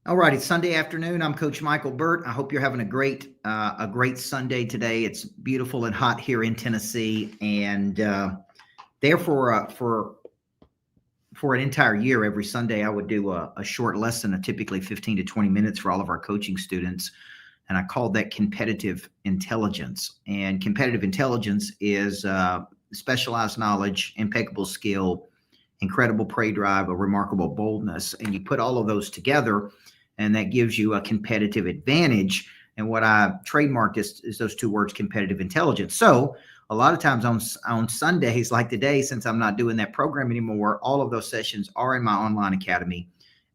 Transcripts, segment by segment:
All right, it's Sunday afternoon. I'm Coach Micheal Burt. I hope you're having a great Sunday today. It's beautiful and hot here in Tennessee, and therefore, for an entire year, every Sunday I would do a short lesson of typically 15 to 20 minutes for all of our coaching students, and I called that competitive intelligence. And competitive intelligence is specialized knowledge, impeccable skill, incredible prey drive, a remarkable boldness, and you put all of those together and that gives you a competitive advantage. And what I trademarked is those two words, competitive intelligence. So a lot of times on Sundays like today, since I'm not doing that program anymore, all of those sessions are in my online academy,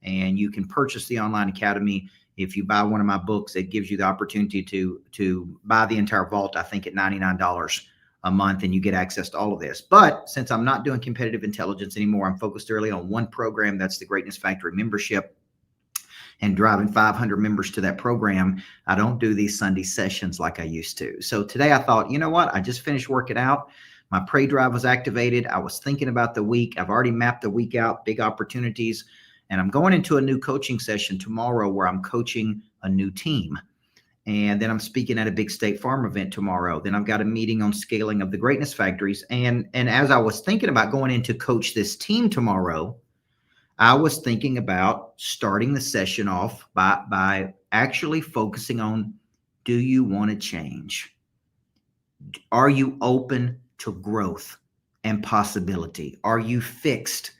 and you can purchase the online academy. If you buy one of my books, it gives you the opportunity to buy the entire vault, I think at $99 a month, and you get access to all of this. But since I'm not doing competitive intelligence anymore, I'm focused really on one program. That's the Greatness Factory membership, and driving 500 members to that program. I don't do these Sunday sessions like I used to. So today I thought, you know what? I just finished working out. My prey drive was activated. I was thinking about the week. I've already mapped the week out, big opportunities. And I'm going into a new coaching session tomorrow where I'm coaching a new team. And then I'm speaking at a big State Farm event tomorrow. Then I've got a meeting on scaling of the Greatness Factories. And as I was thinking about going in to coach this team tomorrow, I was thinking about starting the session off by actually focusing on, do you want to change? Are you open to growth and possibility? Are you fixed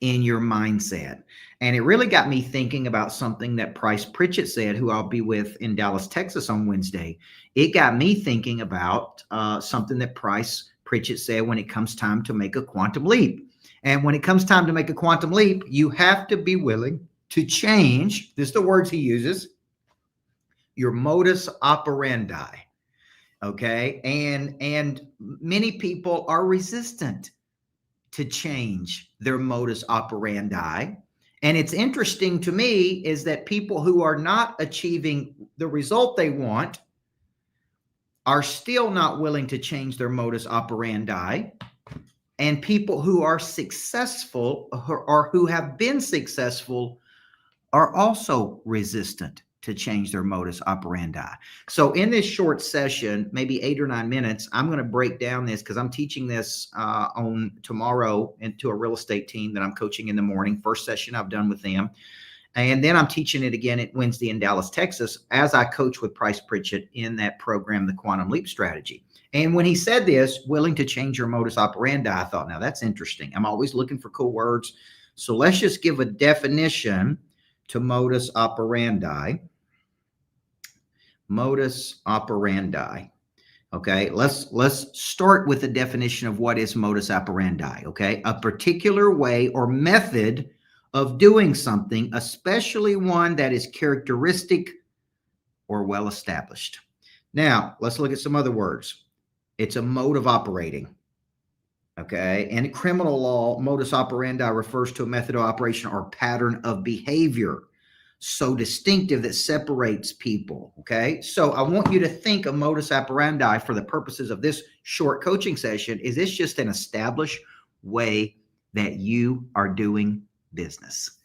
in your mindset? And it really got me thinking about something that Price Pritchett said, who I'll be with in Dallas, Texas on Wednesday. It got me thinking about something that Price Pritchett said when it comes time to make a quantum leap. And when it comes time to make a quantum leap, you have to be willing to change. This is the words he uses, your modus operandi. Okay. And many people are resistant to change their modus operandi. And it's interesting to me is that people who are not achieving the result they want are still not willing to change their modus operandi. And people who are successful or who have been successful are also resistant to change their modus operandi. So in this short session, maybe 8 or 9 minutes, I'm going to break down this because I'm teaching this on tomorrow to a real estate team that I'm coaching in the morning. First session I've done with them. And then I'm teaching it again at Wednesday in Dallas, Texas, as I coach with Price Pritchett in that program, the Quantum Leap Strategy. And when he said this, willing to change your modus operandi, I thought, now that's interesting. I'm always looking for cool words. So let's just give a definition to modus operandi. Modus operandi. Okay, let's start with the definition of what is modus operandi. Okay, a particular way or method of doing something, especially one that is characteristic or well established. Now, let's look at some other words. It's a mode of operating. Okay, and in criminal law, modus operandi refers to a method of operation or pattern of behavior so distinctive that separates people. Okay, so I want you to think of modus operandi for the purposes of this short coaching session. Is this just an established way that you are doing business?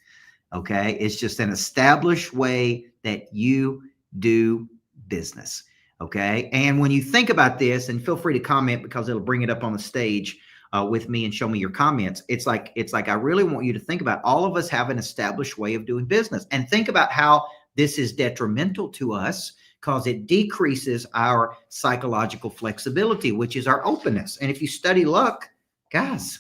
Okay, it's just an established way that you do business. Okay, and when you think about this, and feel free to comment because it'll bring it up on the stage with me and show me your comments. It's like I really want you to think about, all of us have an established way of doing business, and think about how this is detrimental to us because it decreases our psychological flexibility, which is our openness. And if you study luck, guys,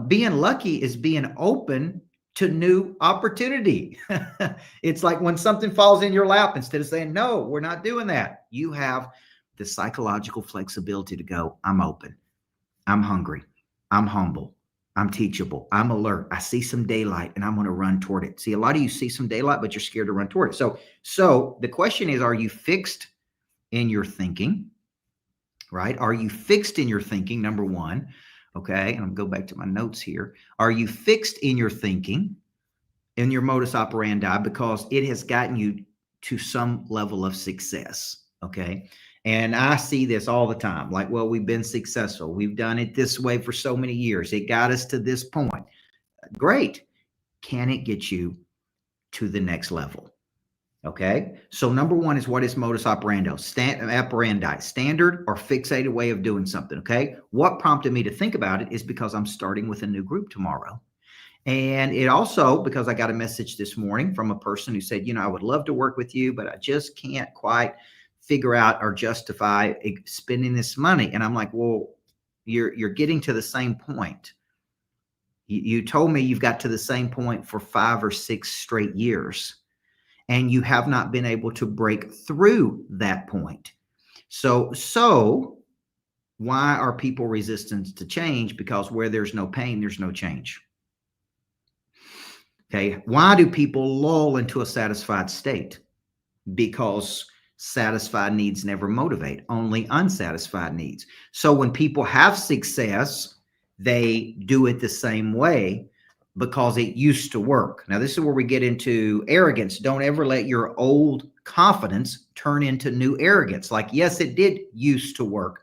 being lucky is being open to new opportunity. It's like when something falls in your lap, instead of saying, no, we're not doing that, you have the psychological flexibility to go, I'm open, I'm hungry, I'm humble, I'm teachable, I'm alert, I see some daylight and I'm going to run toward it. See, a lot of you see some daylight, but you're scared to run toward it. So the question is, are you fixed in your thinking? Right? Are you fixed in your thinking? Number one. Okay, and I'm going to go back to my notes here. Are you fixed in your thinking, in your modus operandi, because it has gotten you to some level of success? Okay, and I see this all the time. Like, well, we've been successful. We've done it this way for so many years. It got us to this point. Great. Can it get you to the next level. Okay. So number one is, what is modus operandi? Standard or fixated way of doing something. Okay. What prompted me to think about it is because I'm starting with a new group tomorrow. And it also, because I got a message this morning from a person who said, I would love to work with you, but I just can't quite figure out or justify spending this money. And I'm like, well, you're getting to the same point. You told me you've got to the same point for 5 or 6 straight years, and you have not been able to break through that point. So why are people resistant to change? Because where there's no pain, there's no change. Okay. Why do people lull into a satisfied state? Because satisfied needs never motivate, only unsatisfied needs. So when people have success, they do it the same way because it used to work. Now, this is where we get into arrogance. Don't ever let your old confidence turn into new arrogance. Like, yes, it did used to work,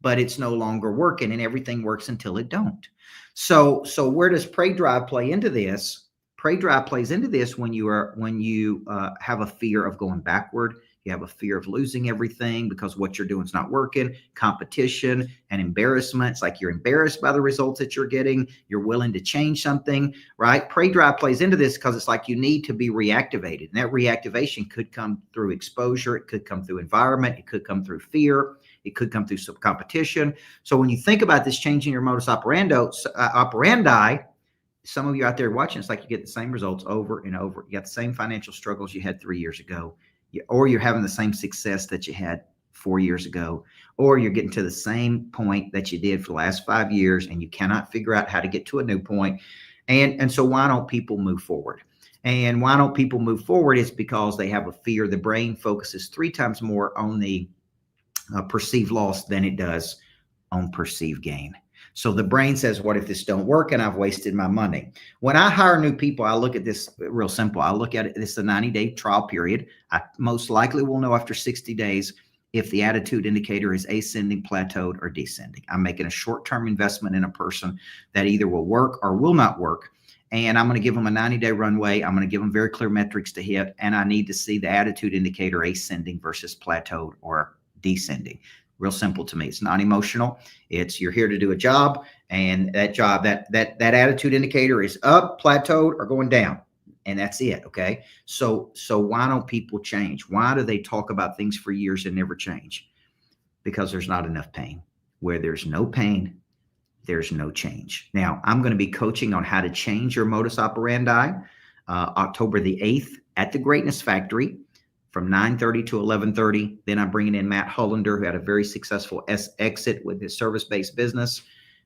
but it's no longer working, and everything works until it don't. So where does Pray Drive play into this? Pray Drive plays into this when you have a fear of going backward. You have a fear of losing everything because what you're doing is not working, competition and embarrassment. It's like you're embarrassed by the results that you're getting. You're willing to change something, right? Pray Drive plays into this because it's like you need to be reactivated. And that reactivation could come through exposure. It could come through environment. It could come through fear. It could come through some competition. So when you think about this changing your modus operandi, some of you out there watching, it's like you get the same results over and over. You got the same financial struggles you had 3 years ago, or you're having the same success that you had 4 years ago, or you're getting to the same point that you did for the last 5 years, and you cannot figure out how to get to a new point. And so why don't people move forward? And why don't people move forward? It's because they have a fear. The brain focuses 3 times more on the perceived loss than it does on perceived gain. So the brain says, what if this don't work and I've wasted my money? When I hire new people, I look at this real simple. I look at it, this is a 90-day trial period. I most likely will know after 60 days if the attitude indicator is ascending, plateaued, or descending. I'm making a short-term investment in a person that either will work or will not work. And I'm going to give them a 90-day runway. I'm going to give them very clear metrics to hit. And I need to see the attitude indicator ascending versus plateaued or descending. Real simple to me. It's not emotional. It's you're here to do a job, and that job, that attitude indicator is up, plateaued, or going down. And that's it. Okay. So why don't people change? Why do they talk about things for years and never change? Because there's not enough pain. Where there's no pain, there's no change. Now, I'm going to be coaching on how to change your modus operandi October the 8th at the Greatness Factory, from 9:30 to 11:30. Then I'm bringing in Matt Hollander, who had a very successful exit with his service-based business.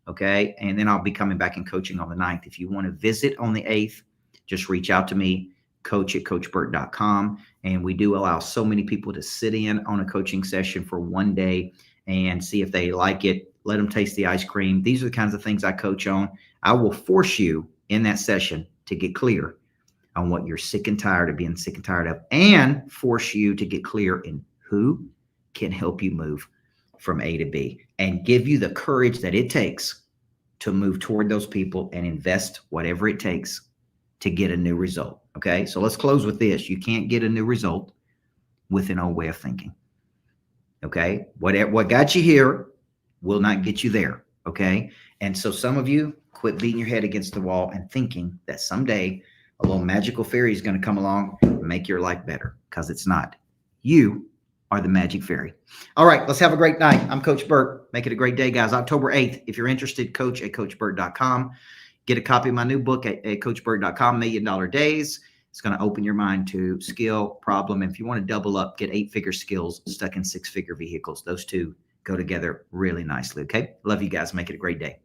Okay. And then I'll be coming back and coaching on the 9th. If you want to visit on the 8th, just reach out to me, coach@coachburt.com. And we do allow so many people to sit in on a coaching session for one day and see if they like it. Let them taste the ice cream. These are the kinds of things I coach on. I will force you in that session to get clear on what you're sick and tired of being sick and tired of, and force you to get clear in who can help you move from A to B and give you the courage that it takes to move toward those people and invest whatever it takes to get a new result. Okay. So let's close with this. You can't get a new result with an old way of thinking. Okay. What got you here will not get you there. Okay. And so some of you quit beating your head against the wall and thinking that someday a little magical fairy is going to come along and make your life better, because it's not. You are the magic fairy. All right, let's have a great night. I'm Coach Burt. Make it a great day, guys. October 8th. If you're interested, coach@coachburt.com. Get a copy of my new book at coachburt.com, $1 Million Days. It's going to open your mind to skill, problem. And if you want to double up, get 8-figure skills stuck in 6-figure vehicles. Those two go together really nicely. Okay. Love you guys. Make it a great day.